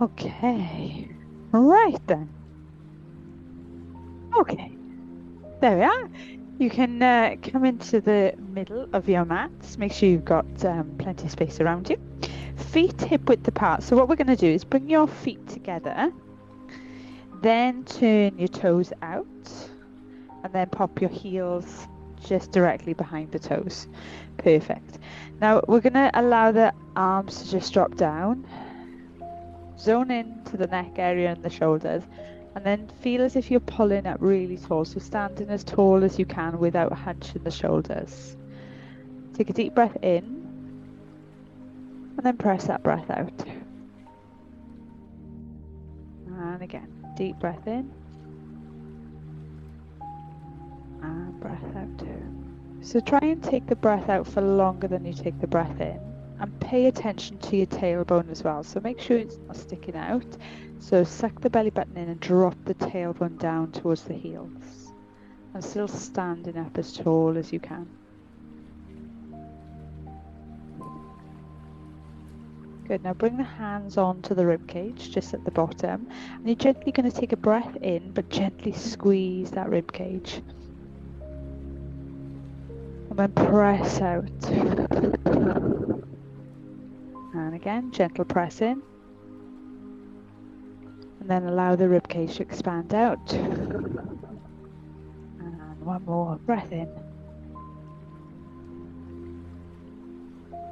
Okay, right then. Okay, there we are. You can come into the middle of your mats. Make sure you've got plenty of space around you. Feet hip width apart. So what we're going to do is bring your feet together, then turn your toes out, and then pop your heels just directly behind the toes. Perfect. Now we're going to allow the arms to just drop down. Zone into the neck area and the shoulders, and then feel as if you're pulling up really tall. So standing as tall as you can without hunching the shoulders. Take a deep breath in, and then press that breath out. And again, deep breath in, and breath out. So try and take the breath out for longer than you take the breath in. And pay attention to your tailbone as well. So make sure it's not sticking out. So suck the belly button in and drop the tailbone down towards the heels. And still standing up as tall as you can. Good. Now bring the hands onto the rib cage, just at the bottom. And you're gently going to take a breath in, but gently squeeze that rib cage. And then press out. And again, gentle press in. And then allow the ribcage to expand out. And one more breath in.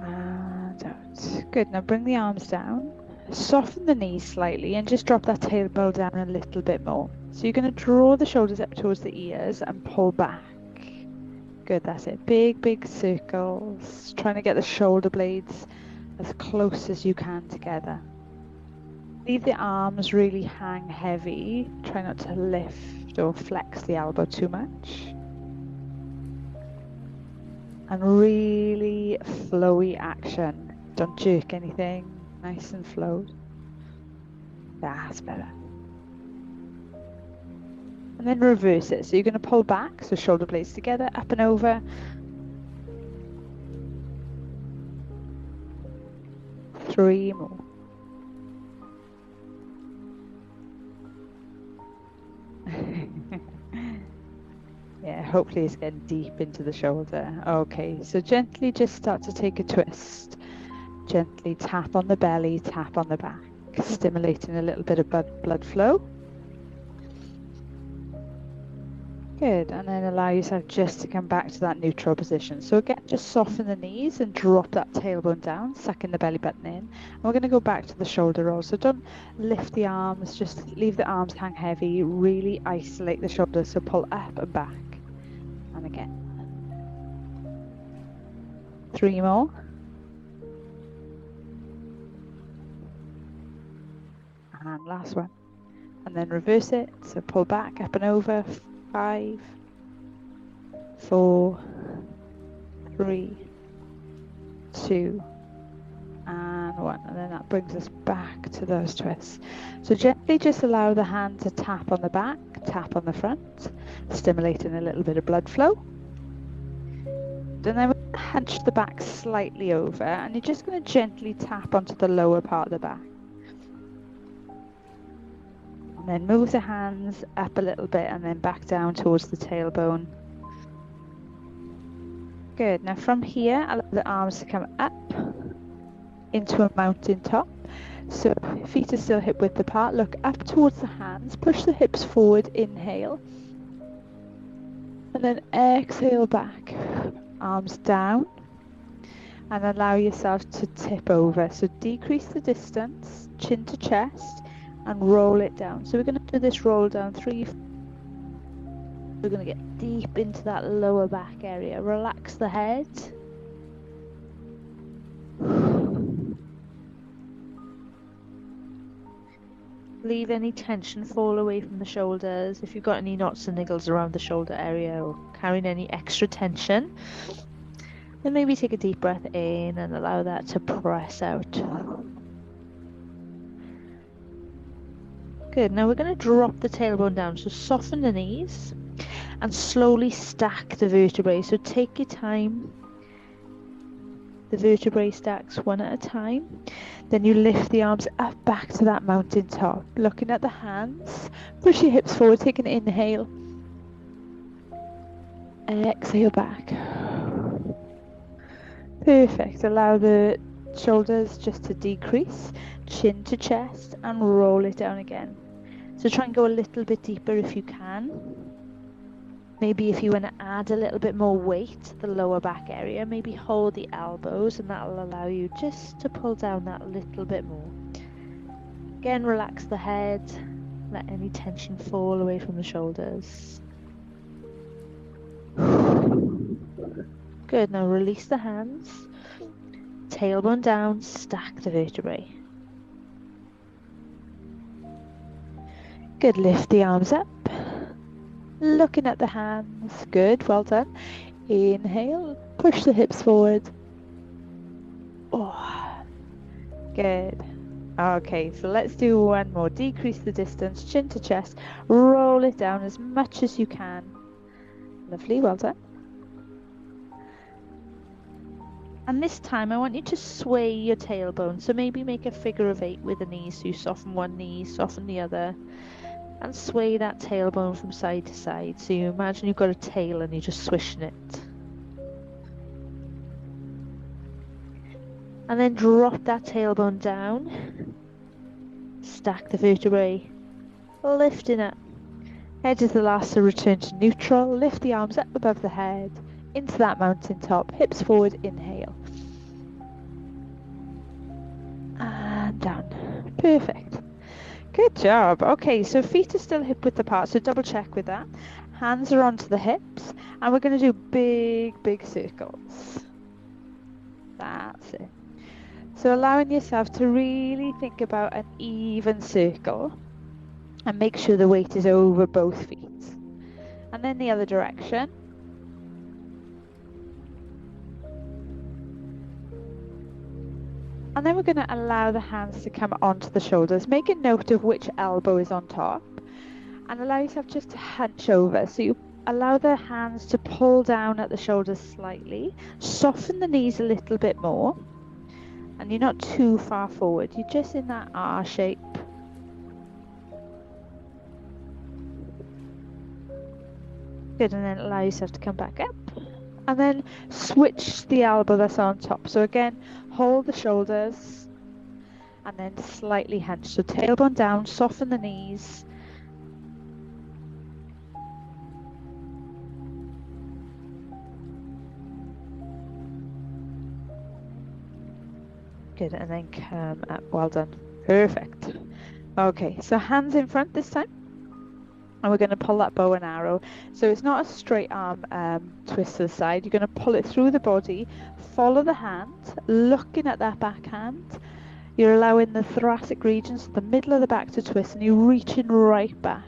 And out. Good. Now bring the arms down. Soften the knees slightly and just drop that tailbone down a little bit more. So you're going to draw the shoulders up towards the ears and pull back. Good, that's it. Big, big circles. Trying to get the shoulder blades as close as you can together. Leave the arms really hang heavy. Try not to lift or flex the elbow too much. And really flowy action. Don't jerk anything. Nice and flow. That's better. And then reverse it. So you're going to pull back, so shoulder blades together, up and over. Three more. Yeah, hopefully it's getting deep into the shoulder. Okay, so gently just start to take a twist. Gently tap on the belly, tap on the back, stimulating a little bit of blood flow. Good, and then allow yourself just to come back to that neutral position. So again, just soften the knees and drop that tailbone down, sucking the belly button in. And we're going to go back to the shoulder roll. So don't lift the arms, just leave the arms hang heavy, really isolate the shoulders. So pull up and back. And again. Three more. And last one. And then reverse it. So pull back, up and over. 5, 4, 3, 2, and 1. And then that brings us back to those twists. So gently just allow the hand to tap on the back, tap on the front, stimulating a little bit of blood flow. And then we're going to hunch the back slightly over, and you're just going to gently tap onto the lower part of the back. And then move the hands up a little bit and then back down towards the tailbone. Good. Now from here, allow the arms to come up into a mountain top. So feet are still hip width apart. Look up towards the hands. Push the hips forward. Inhale. And then exhale back. Arms down. And allow yourself to tip over. So decrease the distance, chin to chest. And roll it down. So we're going to do this roll down 3. We're going to get deep into that lower back area. Relax the head. Leave any tension fall away from the shoulders. If you've got any knots and niggles around the shoulder area or carrying any extra tension, then maybe take a deep breath in and allow that to press out. Good. Now we're going to drop the tailbone down. So soften the knees and slowly stack the vertebrae. So take your time. the vertebrae stacks one at a time. Then you lift the arms up back to that mountain top, looking at the hands. Push your hips forward, take an inhale. Exhale back. Perfect. Allow the shoulders just to decrease, chin to chest, and roll it down again. So try and go a little bit deeper if you can. Maybe if you want to add a little bit more weight to the lower back area, maybe hold the elbows, and that'll allow you just to pull down that little bit more. Again, relax the head, let any tension fall away from the shoulders. Good, now release the hands, tailbone down, stack the vertebrae. Good, lift the arms up, looking at the hands, good, well done. Inhale, push the hips forward. Oh, good. Okay, so let's do one more. Decrease the distance, chin to chest, roll it down as much as you can. Lovely, well done. And this time I want you to sway your tailbone. So maybe make a figure of 8 with the knees. So you soften one knee, soften the other, and sway that tailbone from side to side. So you imagine you've got a tail and you're just swishing it. And then drop that tailbone down. Stack the vertebrae, lifting up. Head is the last to return to neutral. Lift the arms up above the head, into that mountain top. Hips forward, inhale. And down. Perfect. Good job. Okay, so feet are still hip width apart, so double check with that. Hands are onto the hips, and we're going to do big circles. That's it. So allowing yourself to really think about an even circle. And make sure the weight is over both feet. And then the other direction. And then we're going to allow the hands to come onto the shoulders. Make a note of which elbow is on top. And allow yourself just to hunch over. So you allow the hands to pull down at the shoulders slightly. Soften the knees a little bit more. And you're not too far forward. You're just in that R shape. Good, and then allow yourself to come back up. And then switch the elbow that's on top. So again, hold the shoulders and then slightly hunch. So tailbone down, soften the knees. Good, and then come up. Well done. Perfect. Okay, so hands in front this time. And we're going to pull that bow and arrow. So it's not a straight arm twist to the side. You're going to pull it through the body, follow the hand, looking at that back hand. You're allowing the thoracic region, so the middle of the back to twist, and you're reaching right back.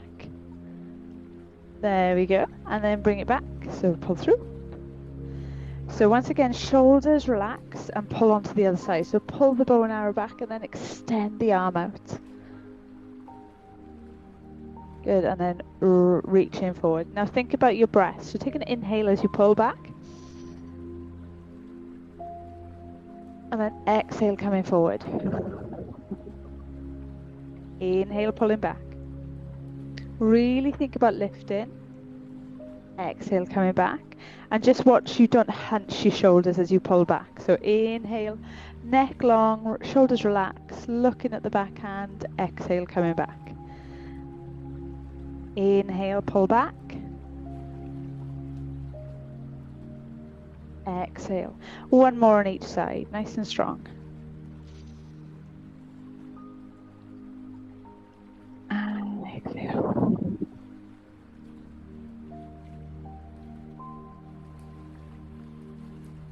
There we go. And then bring it back. So pull through. So once again, shoulders relax and pull onto the other side. So pull the bow and arrow back and then extend the arm out. Good, and then reaching forward. Now think about your breath. So take an inhale as you pull back. And then exhale, coming forward. Inhale, pulling back. Really think about lifting. Exhale, coming back. And just watch you don't hunch your shoulders as you pull back. So inhale, neck long, shoulders relax, looking at the back hand. Exhale, coming back. Inhale, pull back. Exhale. One more on each side, nice and strong. And exhale.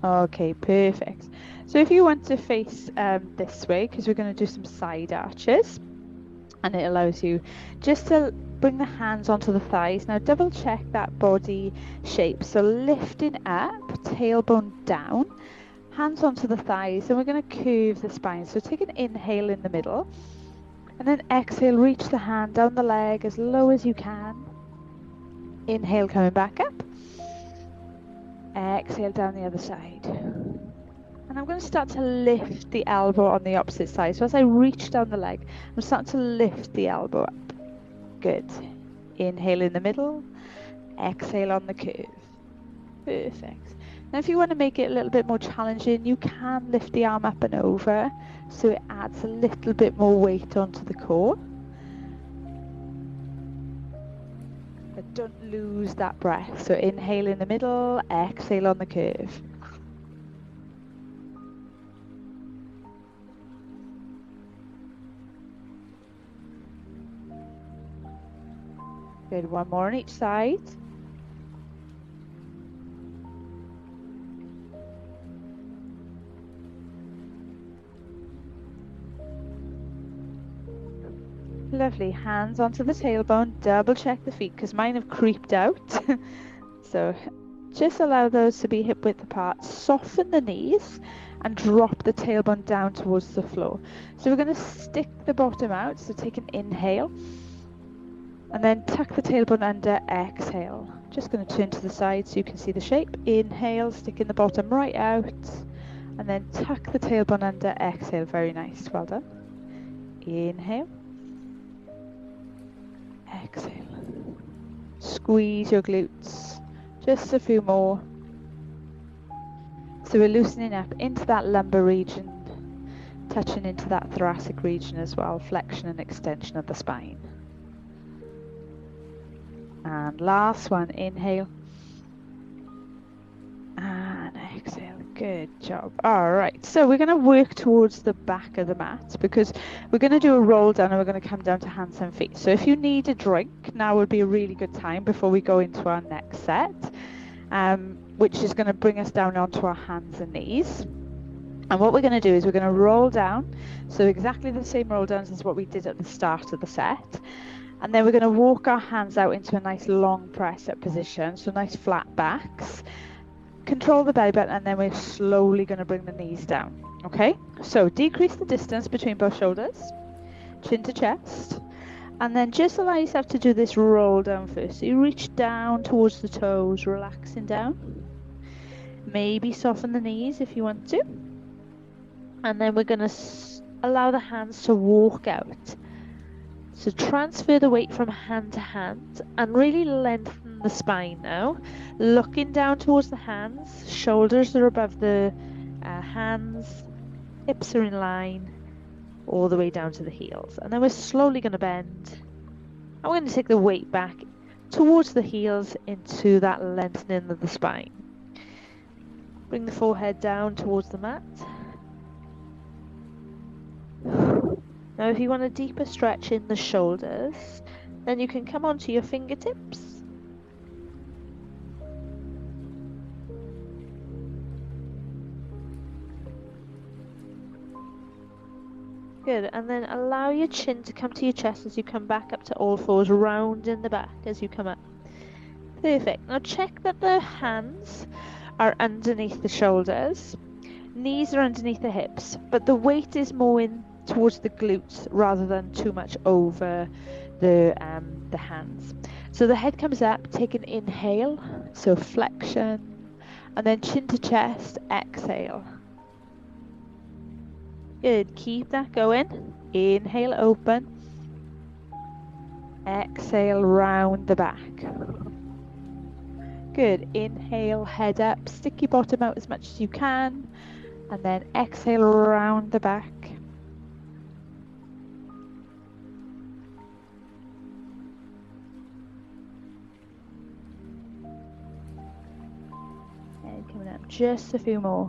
Okay, perfect. So if you want to face this way, because we're going to do some side arches, and it allows you just to bring the hands onto the thighs. Now double check that body shape. So lifting up, tailbone down, hands onto the thighs, and we're going to curve the spine. So take an inhale in the middle, and then exhale, reach the hand down the leg as low as you can. Inhale, coming back up. Exhale down the other side. And I'm going to start to lift the elbow on the opposite side. So as I reach down the leg, I'm starting to lift the elbow up. Good. Inhale in the middle, exhale on the curve. Perfect. Now if you want to make it a little bit more challenging, you can lift the arm up and over, so it adds a little bit more weight onto the core. But don't lose that breath. So inhale in the middle, exhale on the curve. Good, one more on each side. Lovely, hands onto the tailbone, double check the feet because mine have creeped out. So just allow those to be hip width apart, soften the knees and drop the tailbone down towards the floor. So we're going to stick the bottom out, so take an inhale and then tuck the tailbone under, exhale. Just going to turn to the side so you can see the shape. Inhale, sticking the bottom right out and then tuck the tailbone under, exhale. Very nice, well done. Inhale. Exhale. Squeeze your glutes. Just a few more. So we're loosening up into that lumbar region, touching into that thoracic region as well, flexion and extension of the spine. And last one, inhale. And exhale. Good job. All right, so we're going to work towards the back of the mat because we're going to do a roll down and we're going to come down to hands and feet. So if you need a drink, now would be a really good time before we go into our next set, which is going to bring us down onto our hands and knees. And what we're going to do is we're going to roll down, so exactly the same roll downs as what we did at the start of the set. And then we're going to walk our hands out into a nice long press up position, so nice flat backs. Control the belly button and then we're slowly going to bring the knees down. Okay, so decrease the distance between both shoulders, chin to chest, and then just allow yourself to do this roll down first. So you reach down towards the toes, relaxing down. Maybe soften the knees if you want to. And then we're going to allow the hands to walk out. So transfer the weight from hand to hand and really lengthen the spine now. Looking down towards the hands, shoulders are above the hands, hips are in line, all the way down to the heels. And then we're slowly going to bend. And we're going to take the weight back towards the heels into that lengthening of the spine. Bring the forehead down towards the mat. Now if you want a deeper stretch in the shoulders, then you can come onto your fingertips. Good, and then allow your chin to come to your chest as you come back up to all fours, round in the back as you come up. Perfect. Now check that the hands are underneath the shoulders, knees are underneath the hips, but the weight is more in towards the glutes rather than too much over the hands. So the head comes up, take an inhale, so flexion, and then chin to chest, exhale. Good, keep that going. Inhale, open. Exhale, round the back. Good, inhale, head up, stick your bottom out as much as you can, and then exhale, round the back. And coming up just a few more.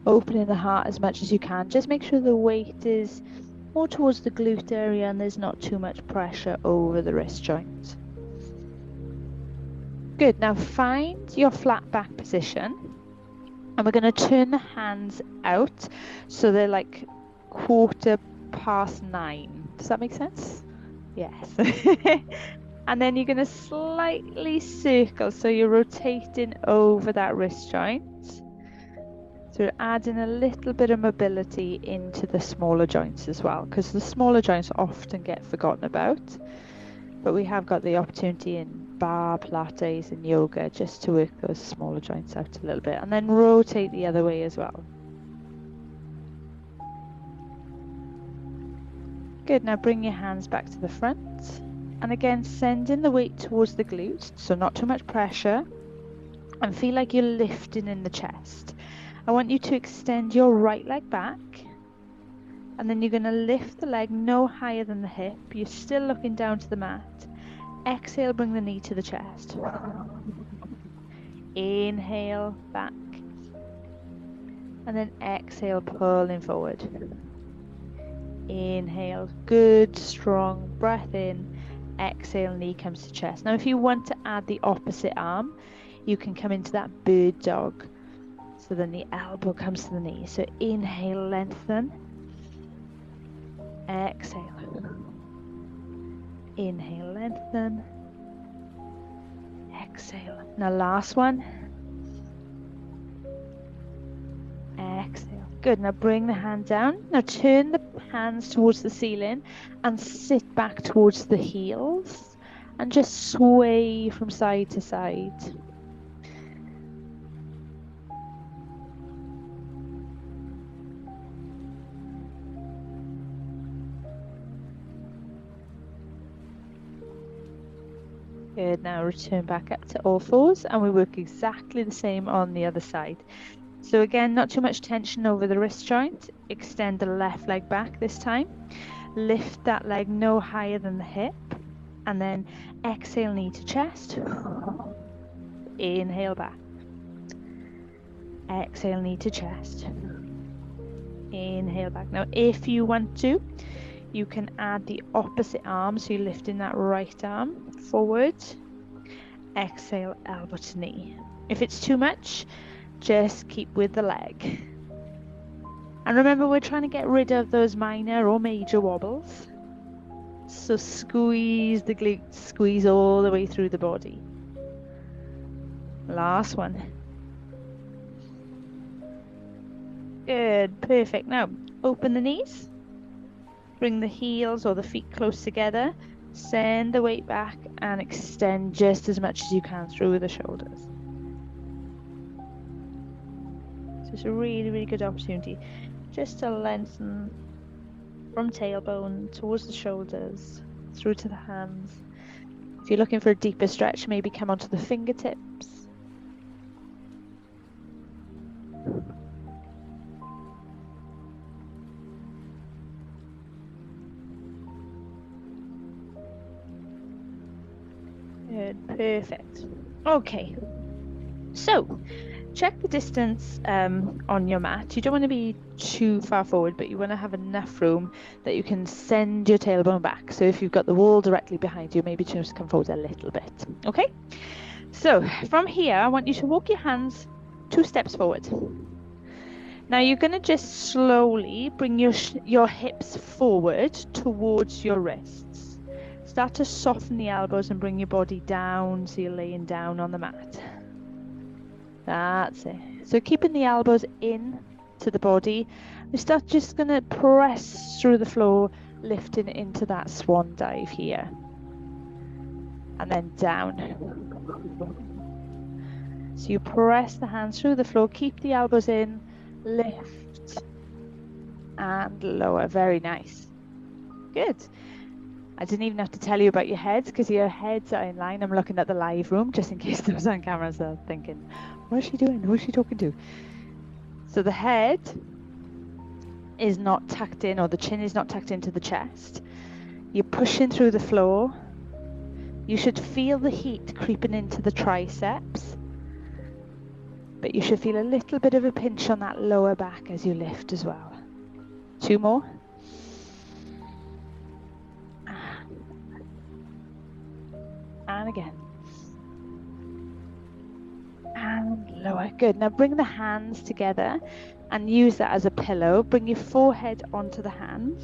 Opening the heart as much as you can. Just make sure the weight is more towards the glute area and there's not too much pressure over the wrist joint. Good, now find your flat back position and we're going to turn the hands out so they're like 9:15. Does that make sense? Yes. And then you're going to slightly circle, so you're rotating over that wrist joint. So we're adding a little bit of mobility into the smaller joints as well, because the smaller joints often get forgotten about, but we have got the opportunity in bar Pilates and yoga, just to work those smaller joints out a little bit, and then rotate the other way as well. Good, now bring your hands back to the front, and again sending the weight towards the glutes, so not too much pressure, and feel like you're lifting in the chest. I want you to extend your right leg back, and then you're going to lift the leg no higher than the hip. You're still looking down to the mat. Exhale, bring the knee to the chest. Inhale, back. And then exhale, pulling forward. Inhale, good, strong breath in. Exhale, knee comes to chest. Now, if you want to add the opposite arm, you can come into that bird dog. So then the elbow comes to the knee. So inhale, lengthen. Exhale. Inhale, lengthen. Exhale. Now last one. Exhale. Good. Now bring the hand down. Now turn the hands towards the ceiling and sit back towards the heels and just sway from side to side. Good, now return back up to all fours, and we work exactly the same on the other side. So again, not too much tension over the wrist joint. Extend the left leg back this time. Lift that leg no higher than the hip, and then exhale, knee to chest. Inhale back. Exhale, knee to chest. Inhale back. Now if you want to, you can add the opposite arm, so you're lifting that right arm forward. Exhale, elbow to knee. If it's too much, just keep with the leg. And remember, we're trying to get rid of those minor or major wobbles. So squeeze the glutes, squeeze all the way through the body. Last one. Good, perfect. Now, open the knees. Bring the heels or the feet close together. Send the weight back and extend just as much as you can through the shoulders. So it's a really, really good opportunity just to lengthen from tailbone towards the shoulders, through to the hands. If you're looking for a deeper stretch, maybe come onto the fingertips. Good, perfect. Okay, so check the distance on your mat. You don't want to be too far forward, but you want to have enough room that you can send your tailbone back. So if you've got the wall directly behind you, maybe just come forward a little bit. Okay, so from here, I want you to walk your hands 2 steps forward. Now you're going to just slowly bring your hips forward towards your wrists. Start to soften the elbows and bring your body down, so you're laying down on the mat. That's it. So keeping the elbows in to the body, we start just going to press through the floor, lifting into that swan dive here. And then down. So you press the hands through the floor, keep the elbows in, lift and lower. Very nice. Good. I didn't even have to tell you about your heads, because your heads are in line. I'm looking at the live room just in case those on cameras are thinking, what is she doing? Who is she talking to? So the head is not tucked in, or the chin is not tucked into the chest. You're pushing through the floor. You should feel the heat creeping into the triceps, but you should feel a little bit of a pinch on that lower back as you lift as well. 2 more. And again. And lower. Good. Now bring the hands together and use that as a pillow. Bring your forehead onto the hands.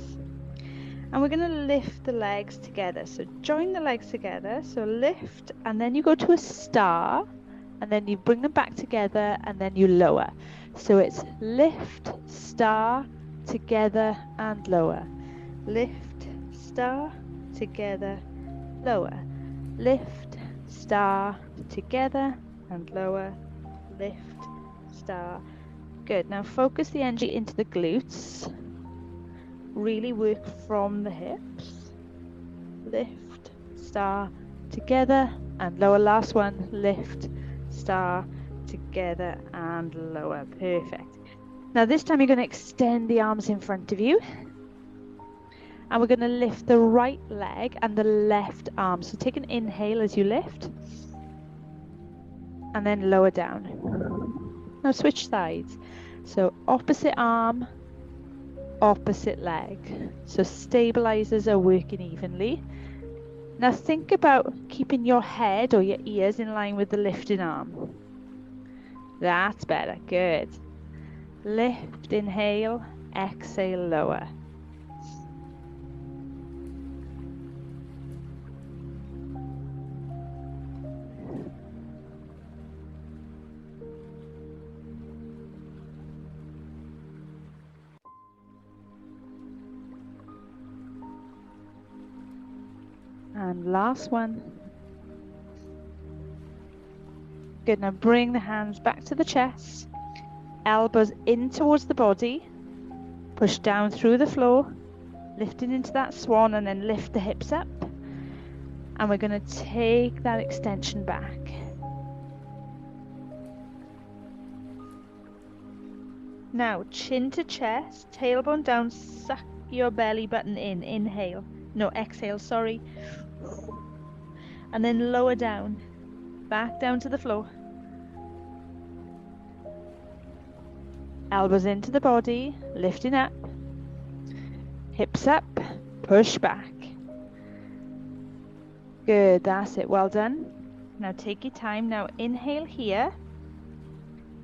And we're going to lift the legs together. So join the legs together. So lift, and then you go to a star, and then you bring them back together, and then you lower. So it's lift, star, together, and lower. Lift, star, together, lower. Lift, star, together and lower, lift, star. Good. Now focus the energy into the glutes. Really work from the hips. Lift, star, together and lower. Last one, lift, star, together and lower. Perfect. Now this time you're going to extend the arms in front of you. And we're going to lift the right leg and the left arm. So take an inhale as you lift. And then lower down. Now switch sides. So opposite arm, opposite leg. So stabilizers are working evenly. Now think about keeping your head or your ears in line with the lifting arm. That's better. Good. Lift, inhale, exhale, lower. And last one. Good, now bring the hands back to the chest. Elbows in towards the body. Push down through the floor. Lifting into that swan and then lift the hips up. And we're going to take that extension back. Now, chin to chest, tailbone down, suck your belly button in. Inhale. No, exhale, sorry. And then lower down, back down to the floor. Elbows into the body, lifting up. Hips up, push back. Good, that's it, well done. Now take your time. Now inhale here.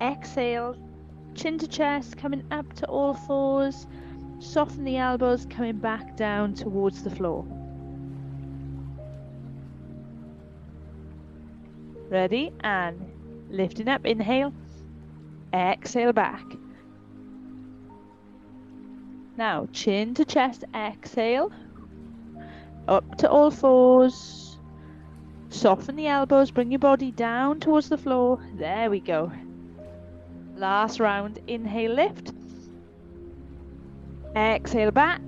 Exhale, chin to chest, coming up to all fours. Soften the elbows, coming back down towards the floor. Ready? And lifting up, inhale. Exhale back. Now chin to chest, exhale. Up to all fours. Soften the elbows, bring your body down towards the floor. There we go. Last round, inhale, lift. Exhale back.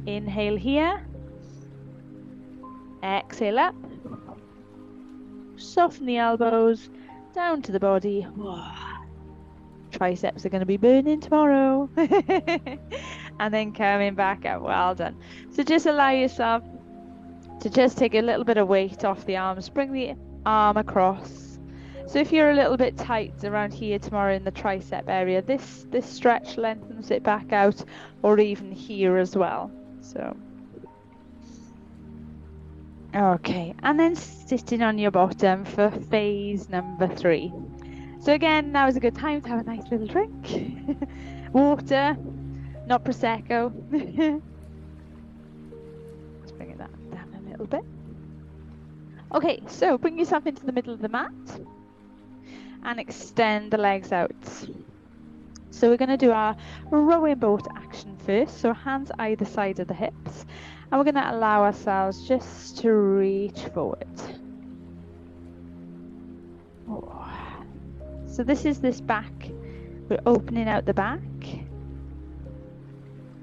Inhale here. Exhale up. Soften the elbows, down to the body. Triceps are going to be burning tomorrow. And then coming back up. Well done. So just allow yourself to just take a little bit of weight off the arms. Bring the arm across. So if you're a little bit tight around here tomorrow in the tricep area, this stretch lengthens it back out, or even here as well. So okay, and then sitting on your bottom for phase number 3. So again, now is a good time to have a nice little drink. Water, not Prosecco. Let's bring that down a little bit. Okay, so bring yourself into the middle of the mat and extend the legs out. So we're going to do our rowing boat action first. So hands either side of the hips. And we're going to allow ourselves just to reach forward. Oh. So this is this back. We're opening out the back.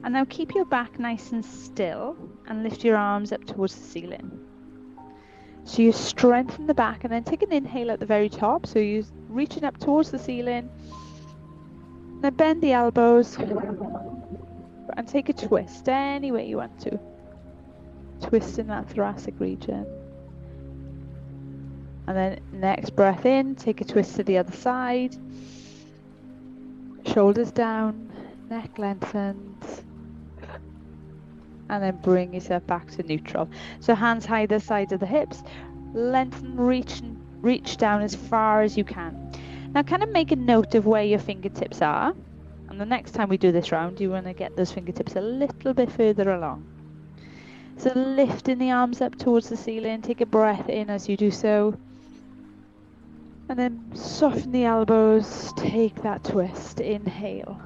And now keep your back nice and still and lift your arms up towards the ceiling. So you strengthen the back and then take an inhale at the very top. So you're reaching up towards the ceiling. Then bend the elbows and take a twist any way you want to. Twist in that thoracic region. And then next breath in, take a twist to the other side. Shoulders down, neck lengthened. And then bring yourself back to neutral. So hands either side of the hips. Lengthen, reach down as far as you can. Now kind of make a note of where your fingertips are. And the next time we do this round, you want to get those fingertips a little bit further along. So lifting the arms up towards the ceiling. Take a breath in as you do so. And then soften the elbows. Take that twist. Inhale.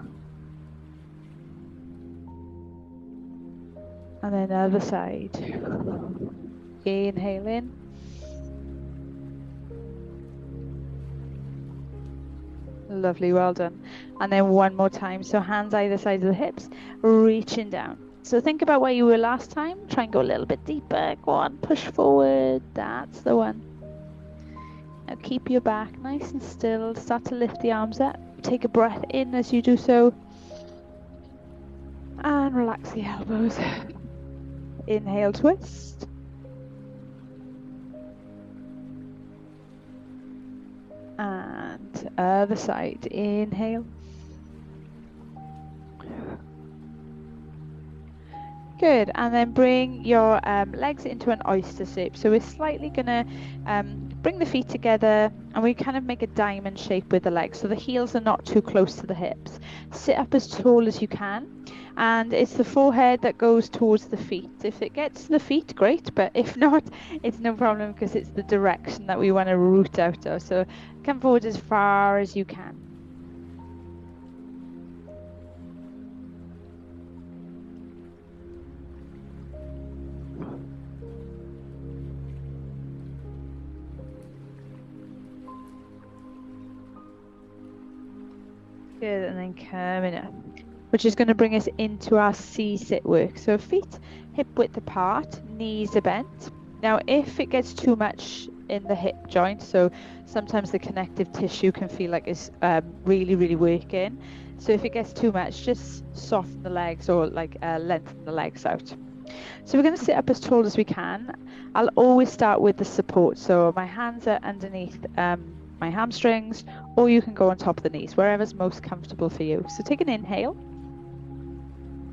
And then the other side. Inhale in. Lovely, well done. And then one more time. So hands either side of the hips, reaching down. So think about where you were last time. Try and go a little bit deeper. Go on, push forward. That's the one. Now keep your back nice and still. Start to lift the arms up. Take a breath in as you do so. And relax the elbows. Inhale, twist. And other side. Inhale. Good, and then bring your legs into an oyster shape. So we're slightly going to bring the feet together, and we kind of make a diamond shape with the legs, so the heels are not too close to the hips. Sit up as tall as you can, and it's the forehead that goes towards the feet. If it gets to the feet, great, but if not, it's no problem, because it's the direction that we want to root out of. So come forward as far as you can. Good, and then coming up, which is going to bring us into our C-sit work. So feet hip width apart, knees are bent. Now, if it gets too much in the hip joint, so sometimes the connective tissue can feel like it's really working. So if it gets too much, just soften the legs, or like lengthen the legs out. So we're going to sit up as tall as we can. I'll always start with the support. So my hands are underneath my hamstrings, or you can go on top of the knees, wherever's most comfortable for you. So take an inhale,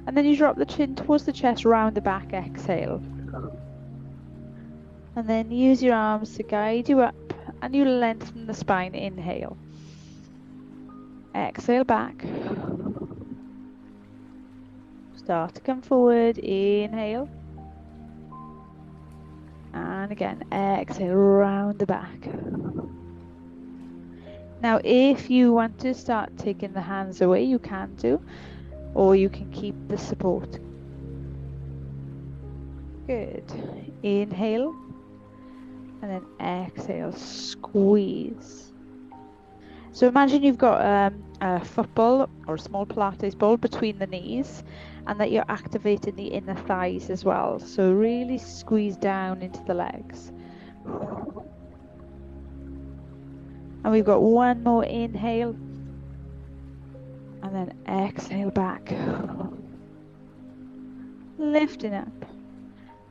and then you drop the chin towards the chest, round the back, exhale. And then use your arms to guide you up, and you lengthen the spine, inhale. Exhale back. Start to come forward, inhale. And again, exhale, round the back. Now, if you want to start taking the hands away, you can do, or you can keep the support. Good. Inhale, and then exhale, squeeze. So imagine you've got a football or a small Pilates ball between the knees, and that you're activating the inner thighs as well. So really squeeze down into the legs. And we've got one more inhale, and then exhale back. Lifting up,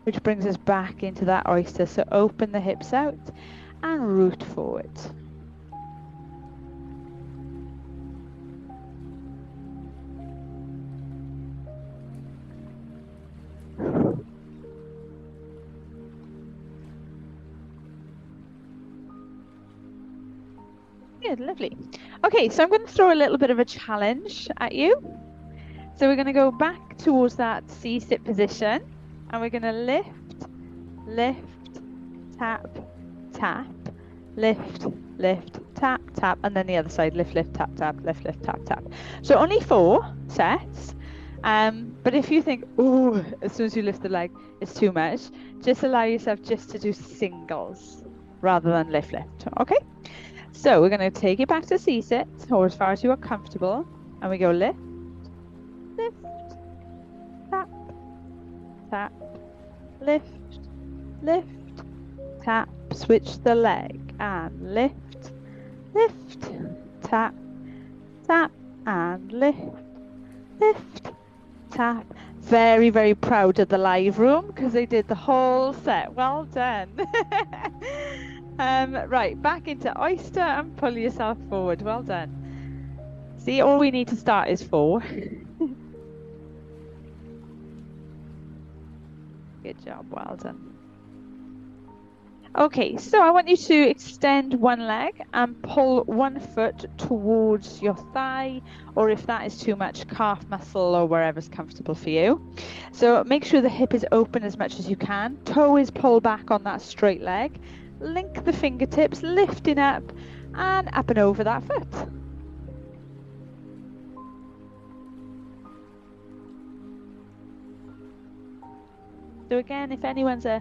which brings us back into that oyster. So open the hips out and root forward. Good, lovely. Okay, so I'm going to throw a little bit of a challenge at you. So we're going to go back towards that C-sit position, and we're going to lift, lift, tap, tap, lift, lift, tap, tap, and then the other side, lift, lift, tap, tap, lift, lift, tap, tap. So only 4 sets, but if you think, oh, as soon as you lift the leg, it's too much, just allow yourself just to do singles rather than lift, lift, okay? So we're going to take it back to C-sit, or as far as you are comfortable, and we go lift, lift, tap, tap, lift, lift, tap, switch the leg, and lift, lift, tap, tap, and lift, lift, tap. Very proud of the live room, because they did the whole set. Well done. Right, back into oyster and pull yourself forward. Well done. See, all we need to start is 4. Good job, well done. Okay, so I want you to extend one leg and pull one foot towards your thigh, or if that is too much, calf muscle, or wherever's comfortable for you. So make sure the hip is open as much as you can. Toe is pulled back on that straight leg. Link the fingertips, lifting up and over that foot. So again, if anyone's a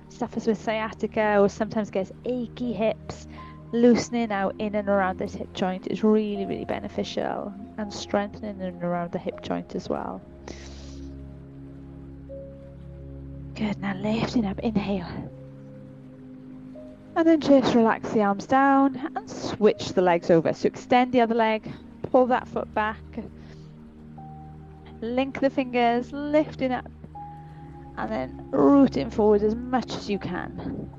suffers with sciatica or sometimes gets achy hips, loosening out in and around this hip joint is really, really beneficial, and strengthening in and around the hip joint as well. Good, now lifting up, inhale. And then just relax the arms down and switch the legs over. So extend the other leg, pull that foot back, link the fingers, lifting up, and then rooting forward as much as you can.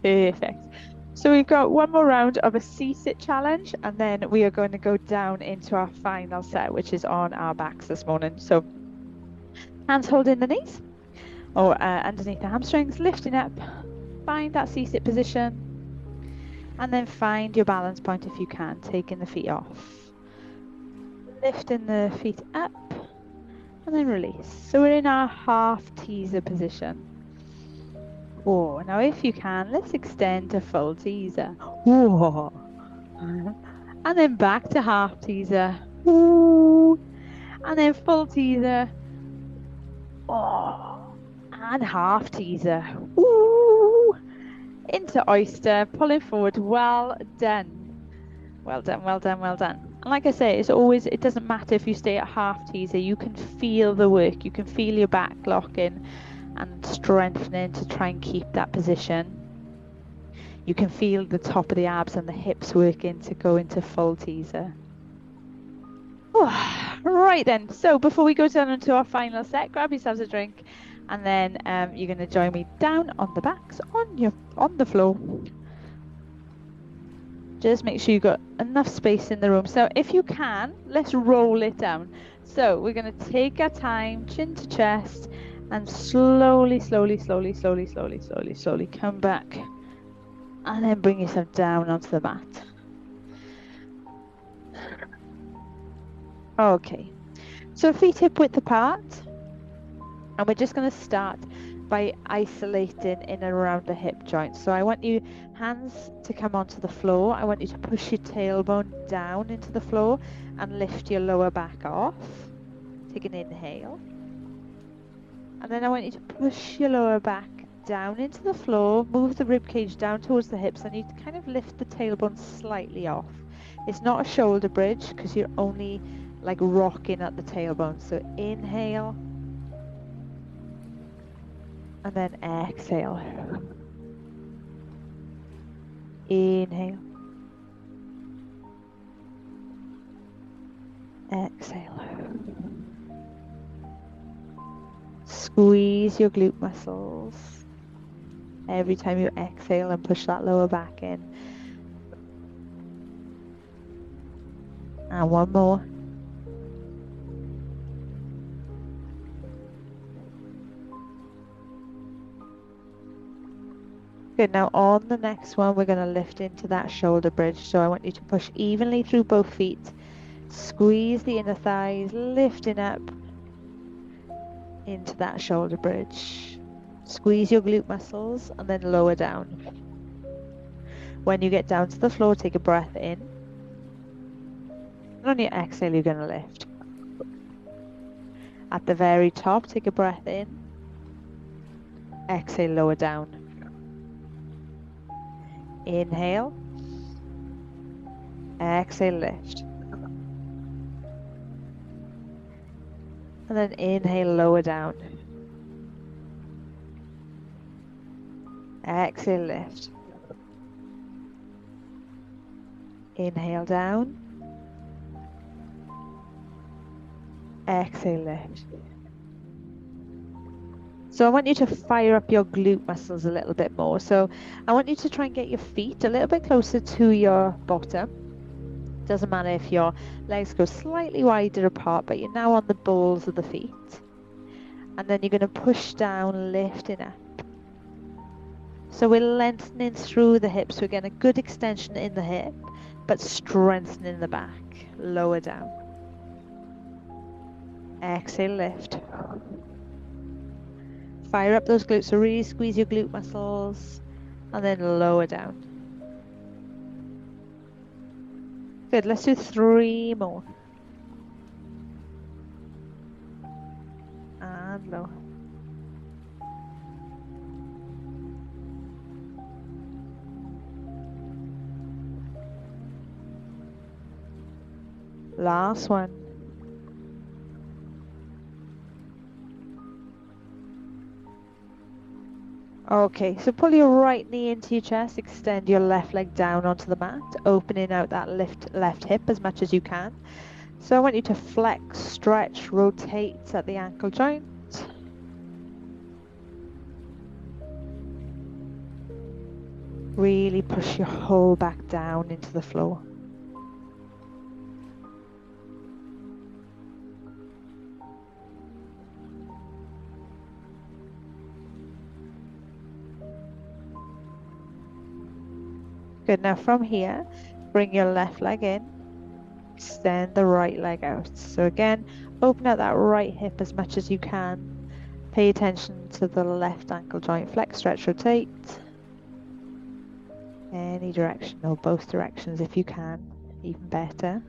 Perfect. So we've got one more round of a C-sit challenge, and then we are going to go down into our final set, which is on our backs this morning. So hands holding the knees or underneath the hamstrings, lifting up, find that C-sit position, and then find your balance point if you can, taking the feet off. Lifting the feet up, and then release. So we're in our half teaser position. Whoa, now if you can, let's extend to full teaser. Whoa. And then back to half teaser. Whoa. And then full teaser. Oh. And half teaser. Woo. Into oyster, pulling forward. Well done. Well done, well done, well done. And like I say, it's always, it doesn't matter if you stay at half teaser, you can feel the work, you can feel your back locking and strengthening to try and keep that position. You can feel the top of the abs and the hips working to go into full teaser. Oh, right then, so before we go down into our final set, grab yourselves a drink, and then you're going to join me down on the backs on the floor. Just make sure you've got enough space in the room. So if you can, let's roll it down. So we're going to take our time, chin to chest, and slowly come back, and then bring yourself down onto the mat. Okay, so feet hip width apart, and we're just going to start by isolating in and around the hip joint. So I want you hands to come onto the floor. I want you to push your tailbone down into the floor and lift your lower back off. Take an inhale. And then I want you to push your lower back down into the floor, move the rib cage down towards the hips, and you kind of lift the tailbone slightly off. It's not a shoulder bridge because you're only like rocking at the tailbone. So inhale, and then exhale. Inhale. Exhale. Squeeze your glute muscles every time you exhale and push that lower back in. And one more. Good, now on the next one, we're going to lift into that shoulder bridge. So I want you to push evenly through both feet. Squeeze the inner thighs, lifting up into that shoulder bridge. Squeeze your glute muscles and then lower down. When you get down to the floor, take a breath in. And on your exhale, you're going to lift. At the very top, take a breath in. Exhale, lower down. Inhale. Exhale, lift. And then inhale, lower down. Exhale, lift. Inhale, down. Exhale, lift. So I want you to fire up your glute muscles a little bit more. So I want you to try and get your feet a little bit closer to your bottom. Doesn't matter if your legs go slightly wider apart, but you're now on the balls of the feet. And then you're going to push down, lifting up. So we're lengthening through the hips. We're getting a good extension in the hip, but strengthening the back. Lower down. Exhale, lift. Fire up those glutes, so really squeeze your glute muscles and then lower down. Good, let's do 3 more. And low. Last one. Okay, so pull your right knee into your chest, extend your left leg down onto the mat, opening out that left hip as much as you can. So I want you to flex, stretch, rotate at the ankle joint. Really push your whole back down into the floor. Good, now from here, bring your left leg in, extend the right leg out. So again, open out that right hip as much as you can. Pay attention to the left ankle joint, flex, stretch, rotate. Any direction or both directions if you can, even better.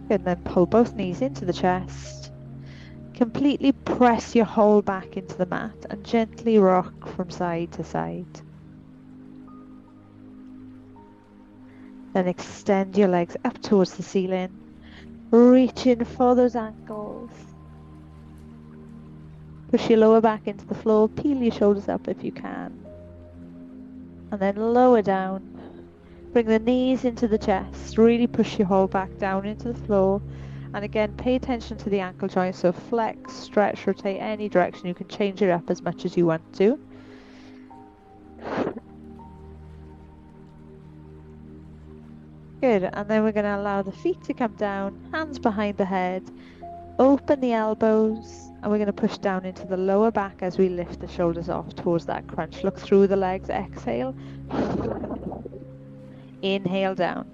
Good, then pull both knees into the chest. Completely press your whole back into the mat and gently rock from side to side. Then extend your legs up towards the ceiling, reaching for those ankles. Push your lower back into the floor, peel your shoulders up if you can. And then lower down. Bring the knees into the chest, really push your whole back down into the floor. And again, pay attention to the ankle joint, so flex, stretch, rotate any direction. You can change it up as much as you want to. Good, and then we're going to allow the feet to come down, hands behind the head, open the elbows, and we're going to push down into the lower back as we lift the shoulders off towards that crunch. Look through the legs, exhale. Inhale down.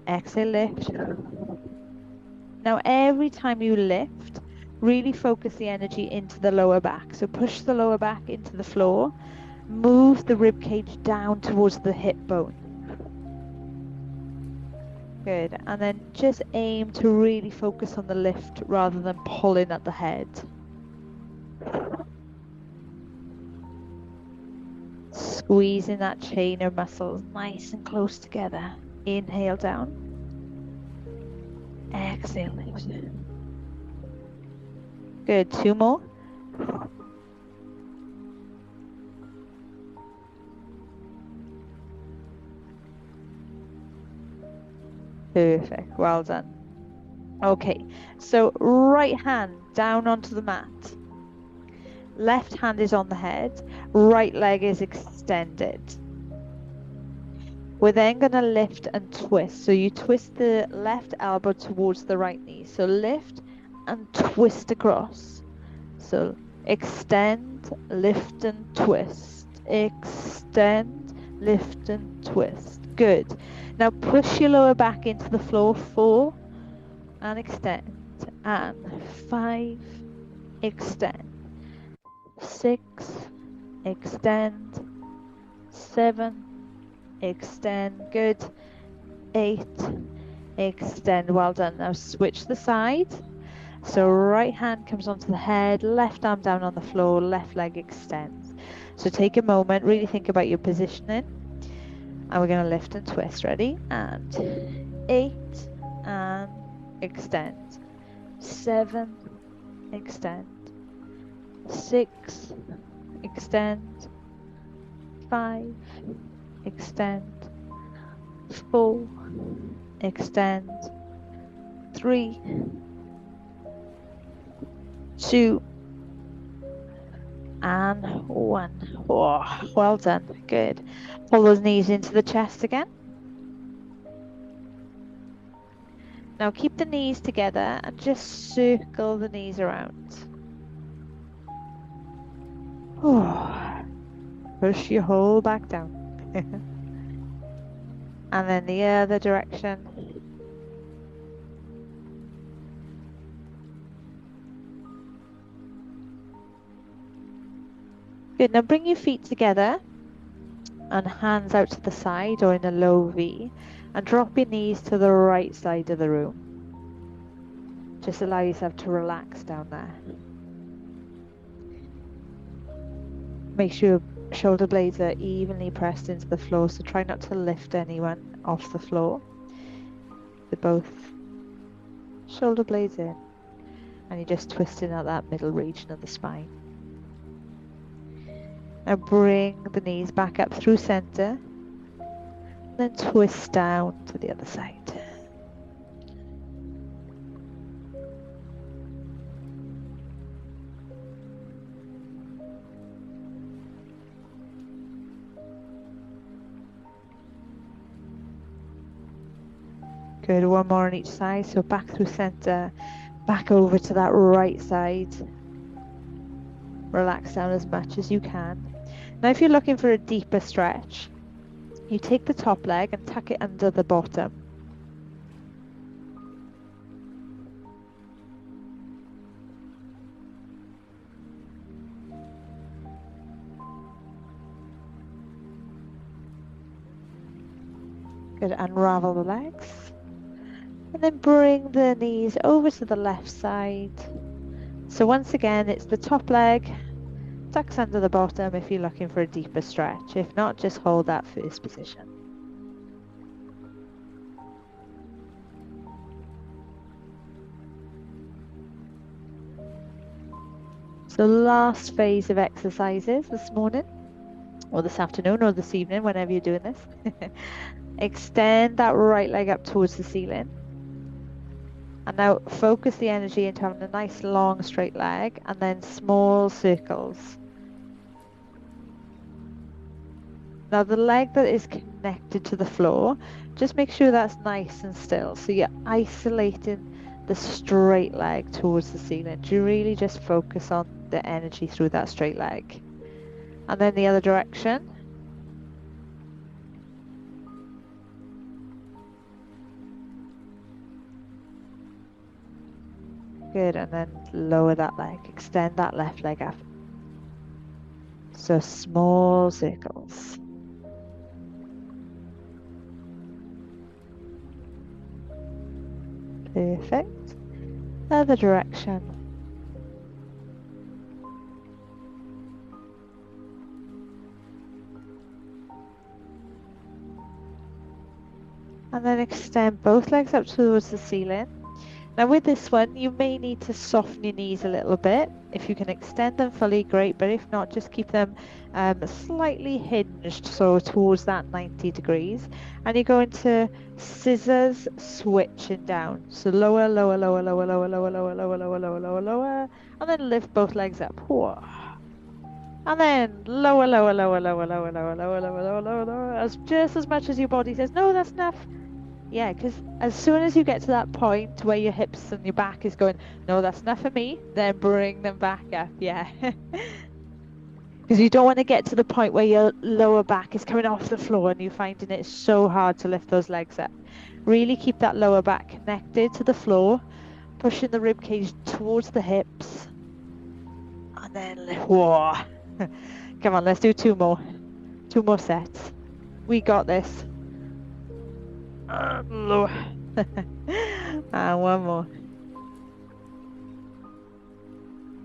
Exhale, lift. Now every time you lift, really focus the energy into the lower back. So push the lower back into the floor, move the rib cage down towards the hip bone. Good, and then just aim to really focus on the lift rather than pulling at the head. Squeezing that chain of muscles nice and close together. Inhale down. Exhale, lift. Good, 2 more. Perfect, well done. Okay, so right hand down onto the mat. Left hand is on the head, right leg is extended. We're then going to lift and twist. So you twist the left elbow towards the right knee. So lift and twist across. So extend, lift and twist. Extend, lift and twist. Good. Now push your lower back into the floor. 4 and extend. And 5, extend. 6, extend. 7, extend. Good. 8, extend. Well done. Now switch the side. So right hand comes onto the head, left arm down on the floor, left leg extends. So take a moment, really think about your positioning. And we're going to lift and twist. Ready? And 8 and extend. 7, extend. 6, extend. 5, extend. 4, extend. 3, 2, and 1. Oh, well done. Good. Pull those knees into the chest again. Now keep the knees together and just circle the knees around. Oh, push your whole back down. And then the other direction. Good, now bring your feet together and hands out to the side or in a low V, and drop your knees to the right side of the room. Just allow yourself to relax down there. Make sure your shoulder blades are evenly pressed into the floor, so try not to lift anyone off the floor. They're both shoulder blades in, and you're just twisting out that middle region of the spine. Now bring the knees back up through center, then twist down to the other side. Good, one more on each side, so back through center, back over to that right side. Relax down as much as you can. Now if you're looking for a deeper stretch, you take the top leg and tuck it under the bottom. Good, unravel the legs. And then bring the knees over to the left side. So once again, it's the top leg, tucks under the bottom if you're looking for a deeper stretch. If not, just hold that first position. So last phase of exercises this morning, or this afternoon, or this evening, whenever you're doing this. Extend that right leg up towards the ceiling. And now focus the energy into having a nice long straight leg and then small circles. Now the leg that is connected to the floor, just make sure that's nice and still. So you're isolating the straight leg towards the ceiling. Do you really just focus on the energy through that straight leg? And then the other direction. Good, and then lower that leg, extend that left leg up. So small circles. Perfect. Other direction. And then extend both legs up towards the ceiling. Now with this one, you may need to soften your knees a little bit. If you can extend them fully, great, but if not, just keep them slightly hinged, so towards that 90 degrees. And you're going to scissors switching down. So lower, lower, lower, lower, lower, lower, lower, lower, lower, lower, lower, lower, and then lift both legs up. And then lower, lower, lower, lower, lower, lower, lower, lower, lower, lower, lower, just as much as your body says, no, that's enough. Yeah, because as soon as you get to that point where your hips and your back is going, no, that's enough for me, then bring them back up. Yeah. Because you don't want to get to the point where your lower back is coming off the floor and you're finding it so hard to lift those legs up. Really keep that lower back connected to the floor, pushing the rib cage towards the hips. And then lift. Whoa. Come on, let's do two more. Two more sets. We got this. Lower. And one more.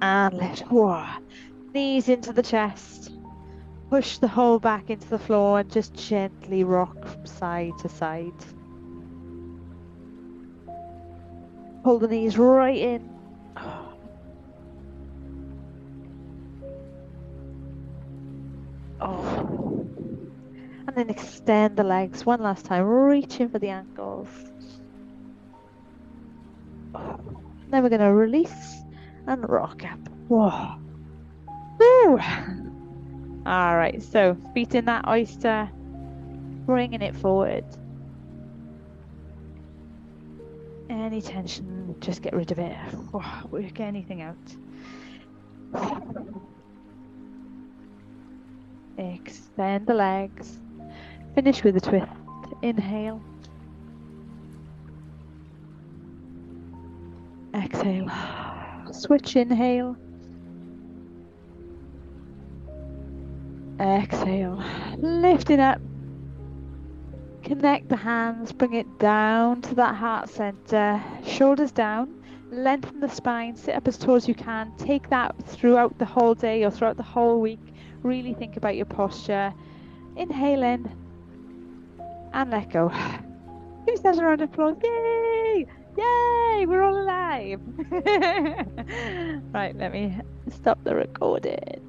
And lift. Whoa. Knees into the chest. Push the whole back into the floor and just gently rock from side to side. Pull the knees right in. Oh. And then extend the legs one last time, reaching for the ankles. Then we're going to release and rock up. Whoa. Woo. All right, so feet in that oyster, bringing it forward. Any tension, just get rid of it. Whoa, work anything out. Extend the legs. Finish with a twist. Inhale. Exhale. Switch, inhale. Exhale. Lift it up. Connect the hands. Bring it down to that heart center. Shoulders down. Lengthen the spine. Sit up as tall as you can. Take that throughout the whole day or throughout the whole week. Really think about your posture. Inhale in and let go. Give yourselves a round of applause. Yay! Yay! We're all alive. Right, let me stop the recording.